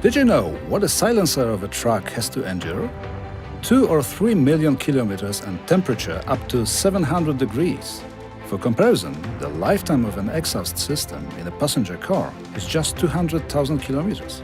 Did you know what a silencer of a truck has to endure? 2 or 3 million kilometers and temperature up to 700 degrees. For comparison, the lifetime of an exhaust system in a passenger car is just 200,000 kilometers.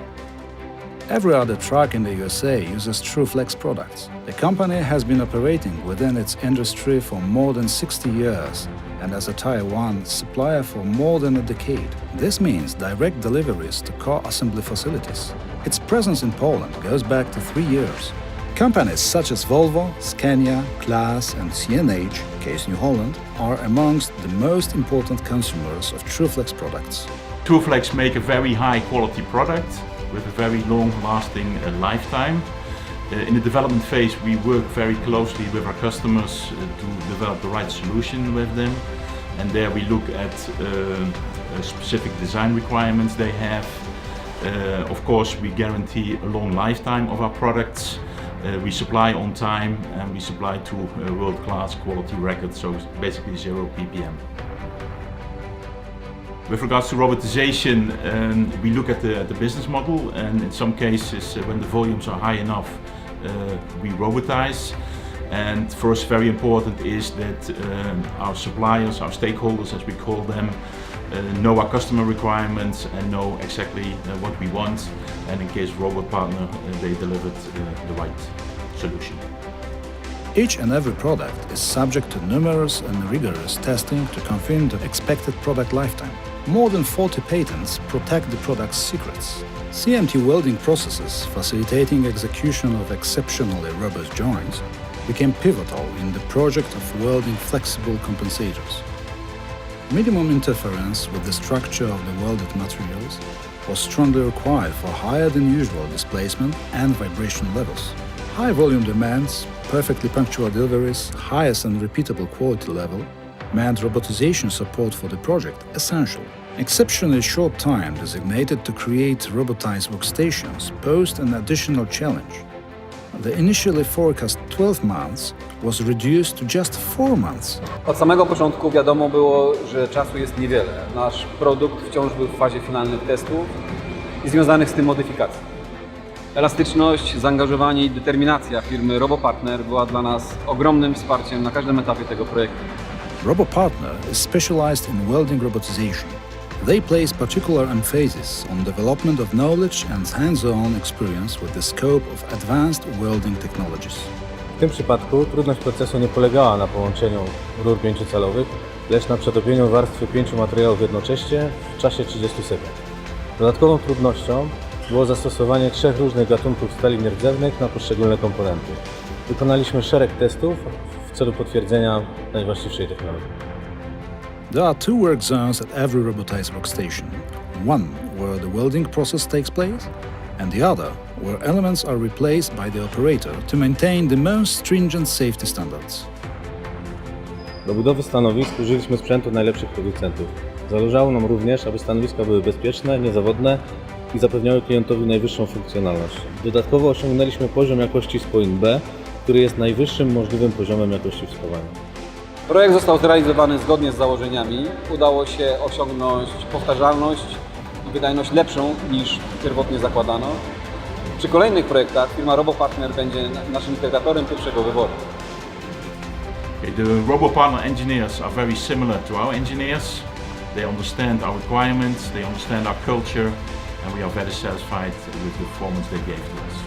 Every other truck in the USA uses Tru-Flex products. The company has been operating within its industry for more than 60 years and as a Tier 1 supplier for more than a decade. This means direct deliveries to car assembly facilities. Its presence in Poland goes back to 3 years. Companies such as Volvo, Scania, Claas and CNH, Case New Holland, are amongst the most important consumers of Tru-Flex products. Tru-Flex make a very high quality product with a very long-lasting lifetime. In the development phase, we work very closely with our customers to develop the right solution with them. And there we look at specific design requirements they have. Of course, we guarantee a long lifetime of our products. We supply on time and we supply to world-class quality records, so basically 0 ppm. With regards to robotization, we look at the business model, and in some cases when the volumes are high enough, we robotize. And for us very important is that our suppliers, our stakeholders as we call them, know our customer requirements and know exactly what we want, and in case ROBOPARTNER they delivered the right solution. Each and every product is subject to numerous and rigorous testing to confirm the expected product lifetime. More than 40 patents protect the product's secrets. CMT welding processes, facilitating execution of exceptionally robust joints, became pivotal in the project of welding flexible compensators. Minimum interference with the structure of the welded materials was strongly required for higher than usual displacement and vibration levels. High volume demands, perfectly punctual deliveries, highest and repeatable quality level meant robotization support for the project essential. Exceptionally short time designated to create robotized workstations posed an additional challenge. The initially forecast 12 months was reduced to just 4 months. Od samego początku wiadomo było, że czasu jest niewiele. Nasz produkt wciąż był w fazie finalnych testów i związanych z tym modyfikacji. Elastyczność, zaangażowanie i determinacja firmy ROBOPARTNER była dla nas ogromnym wsparciem na każdym etapie tego projektu. ROBOPARTNER is specialized in welding robotization. They place particular emphasis on development of knowledge and hands-on experience with the scope of advanced welding technologies. W tym przypadku trudność procesu nie polegała na połączeniu rur 5-calowych, lecz na przetopieniu warstwy 5 materiałów jednocześnie w czasie 30 sekund. Dodatkową trudnością było zastosowanie 3 różnych gatunków stali nierdzewnych na poszczególne komponenty. Wykonaliśmy szereg testów w celu potwierdzenia najwłaściwszej technologii. There are 2 work zones at every robotized workstation. One where the welding process takes place, and the other where elements are replaced by the operator to maintain the most stringent safety standards. Do budowy stanowisk użyliśmy sprzętu najlepszych producentów. Zależało nam również, aby stanowiska były bezpieczne, niezawodne i zapewniały klientowi najwyższą funkcjonalność. Dodatkowo osiągnęliśmy poziom jakości spójn B, który jest najwyższym możliwym poziomem jakości wspomagania. Projekt został zrealizowany zgodnie z założeniami. Udało się osiągnąć powtarzalność i wydajność lepszą niż pierwotnie zakładano. Przy kolejnych projektach firma ROBOPARTNER będzie naszym integratorem pierwszego wyboru. The ROBOPARTNER engineers are very similar to our engineers. They understand our requirements, they understand our culture, and we are very satisfied with the performance they gave to us.